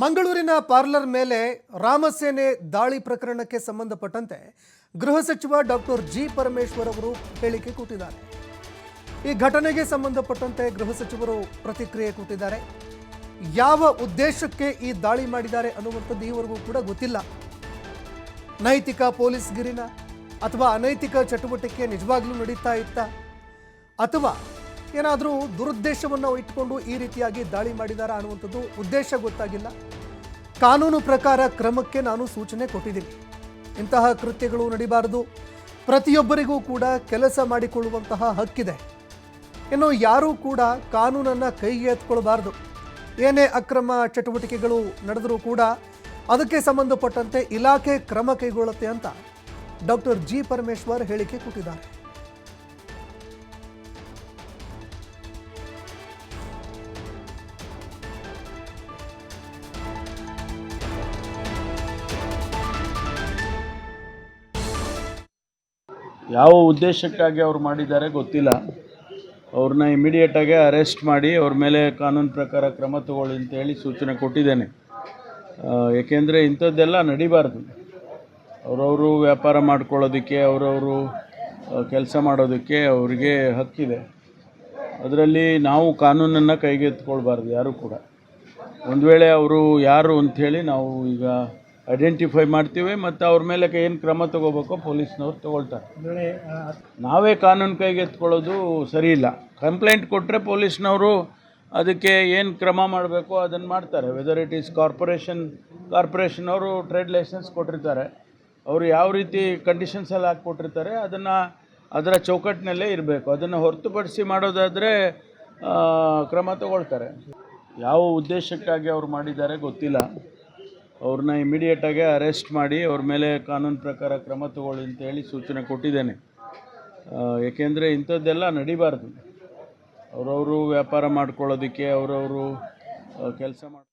ಮಂಗಳೂರಿನ ಪಾರ್ಲರ್ ಮೇಲೆ ರಾಮಸೇನೆ ದಾಳಿ ಪ್ರಕರಣಕ್ಕೆ ಸಂಬಂಧಪಟ್ಟಂತೆ ಗೃಹ ಸಚಿವ ಡಾಕ್ಟರ್ ಜಿ ಪರಮೇಶ್ವರ್ ಅವರು ಹೇಳಿಕೆ ಕೊಟ್ಟಿದ್ದಾರೆ. ಈ ಘಟನೆಗೆ ಸಂಬಂಧಪಟ್ಟಂತೆ ಗೃಹ ಸಚಿವರು ಪ್ರತಿಕ್ರಿಯೆ ಕೊಟ್ಟಿದ್ದಾರೆ. ಯಾವ ಉದ್ದೇಶಕ್ಕೆ ಈ ದಾಳಿ ಮಾಡಿದ್ದಾರೆ ಅನ್ನುವಂಥದ್ದು ಈವರೆಗೂ ಕೂಡ ಗೊತ್ತಿಲ್ಲ. ನೈತಿಕ ಪೊಲೀಸ್ಗಿರಿನ ಅಥವಾ ಅನೈತಿಕ ಚಟುವಟಿಕೆ ನಿಜವಾಗ್ಲೂ ನಡೀತಾ ಇತ್ತ ಅಥವಾ ಏನಾದರೂ ದುರುದ್ದೇಶವನ್ನು ಇಟ್ಟುಕೊಂಡು ಈ ರೀತಿಯಾಗಿ ದಾಳಿ ಮಾಡಿದಾರಾ ಅನ್ನುವಂಥದ್ದು ಉದ್ದೇಶ ಗೊತ್ತಾಗಿಲ್ಲ. ಕಾನೂನು ಪ್ರಕಾರ ಕ್ರಮಕ್ಕೆ ನಾನು ಸೂಚನೆ ಕೊಟ್ಟಿದ್ದೀನಿ. ಇಂತಹ ಕೃತ್ಯಗಳು ನಡೀಬಾರದು. ಪ್ರತಿಯೊಬ್ಬರಿಗೂ ಕೂಡ ಕೆಲಸ ಮಾಡಿಕೊಳ್ಳುವಂತಹ ಹಕ್ಕಿದೆ. ಇನ್ನು ಯಾರೂ ಕೂಡ ಕಾನೂನನ್ನು ಕೈಗೆ ಎತ್ಕೊಳ್ಬಾರ್ದು. ಏನೇ ಅಕ್ರಮ ಚಟುವಟಿಕೆಗಳು ನಡೆದರೂ ಕೂಡ ಅದಕ್ಕೆ ಸಂಬಂಧಪಟ್ಟಂತೆ ಇಲಾಖೆ ಕ್ರಮ ಕೈಗೊಳ್ಳುತ್ತೆ ಅಂತ ಡಾಕ್ಟರ್ ಜಿ ಪರಮೇಶ್ವರ್ ಹೇಳಿಕೆ ಕೊಟ್ಟಿದ್ದಾರೆ. ಯಾವ ಉದ್ದೇಶಕ್ಕಾಗಿ ಅವ್ರು ಮಾಡಿದ್ದಾರೆ ಗೊತ್ತಿಲ್ಲ. ಅವ್ರನ್ನ ಇಮಿಡಿಯೇಟಾಗಿ ಅರೆಸ್ಟ್ ಮಾಡಿ ಅವ್ರ ಮೇಲೆ ಕಾನೂನು ಪ್ರಕಾರ ಕ್ರಮ ತಗೊಳ್ಳಿ ಅಂತೇಳಿ ಸೂಚನೆ ಕೊಟ್ಟಿದ್ದೇನೆ. ಏಕೆಂದರೆ ಇಂಥದ್ದೆಲ್ಲ ನಡಿಬಾರ್ದು. ಅವರವರು ವ್ಯಾಪಾರ ಮಾಡ್ಕೊಳ್ಳೋದಕ್ಕೆ, ಅವರವರು ಕೆಲಸ ಮಾಡೋದಕ್ಕೆ ಅವರಿಗೆ ಹಕ್ಕಿದೆ. ಅದರಲ್ಲಿ ನಾವು ಕಾನೂನನ್ನು ಕೈಗೆತ್ತಿಕೊಳ್ಬಾರ್ದು ಯಾರೂ ಕೂಡ. ಒಂದು ವೇಳೆ ಅವರು ಯಾರು ಅಂಥೇಳಿ ನಾವು ಈಗ ಐಡೆಂಟಿಫೈ ಮಾಡ್ತೀವಿ ಮತ್ತು ಅವ್ರ ಮೇಲೆ ಏನು ಕ್ರಮ ತಗೋಬೇಕೋ ಪೊಲೀಸ್ನವ್ರು ತಗೊಳ್ತಾರೆ. ನಾವೇ ಕಾನೂನು ಕೈಗೆತ್ಕೊಳ್ಳೋದು ಸರಿ ಇಲ್ಲ. ಕಂಪ್ಲೇಂಟ್ ಕೊಟ್ಟರೆ ಪೊಲೀಸ್ನವರು ಅದಕ್ಕೆ ಏನು ಕ್ರಮ ಮಾಡಬೇಕೋ ಅದನ್ನು ಮಾಡ್ತಾರೆ. ವೆದರ್ ಇಟ್ ಈಸ್ ಕಾರ್ಪೊರೇಷನ್ ಅವರು ಟ್ರೇಡ್ ಲೈಸೆನ್ಸ್ ಕೊಟ್ಟಿರ್ತಾರೆ. ಅವರು ಯಾವ ರೀತಿ ಕಂಡೀಷನ್ಸಲ್ಲಿ ಹಾಕ್ಕೊಟ್ಟಿರ್ತಾರೆ ಅದರ ಚೌಕಟ್ಟಿನಲ್ಲೇ ಇರಬೇಕು. ಅದನ್ನು ಹೊರತುಪಡಿಸಿ ಮಾಡೋದಾದರೆ ಕ್ರಮ ತಗೊಳ್ತಾರೆ. ಯಾವ ಉದ್ದೇಶಕ್ಕಾಗಿ ಅವ್ರು ಮಾಡಿದ್ದಾರೆ ಗೊತ್ತಿಲ್ಲ. ಅವ್ರನ್ನ ಇಮಿಡಿಯೇಟಾಗಿ ಅರೆಸ್ಟ್ ಮಾಡಿ ಅವ್ರ ಮೇಲೆ ಕಾನೂನು ಪ್ರಕಾರ ಕ್ರಮ ತಗೊಳ್ಳಿ ಅಂತೇಳಿ ಸೂಚನೆ ಕೊಟ್ಟಿದ್ದೇನೆ. ಏಕೆಂದರೆ ಇಂಥದ್ದೆಲ್ಲ ನಡಿಬಾರ್ದು. ಅವರವರು ವ್ಯಾಪಾರ ಮಾಡ್ಕೊಳ್ಳೋದಕ್ಕೆ, ಅವರವರು ಕೆಲಸ ಮಾಡಿ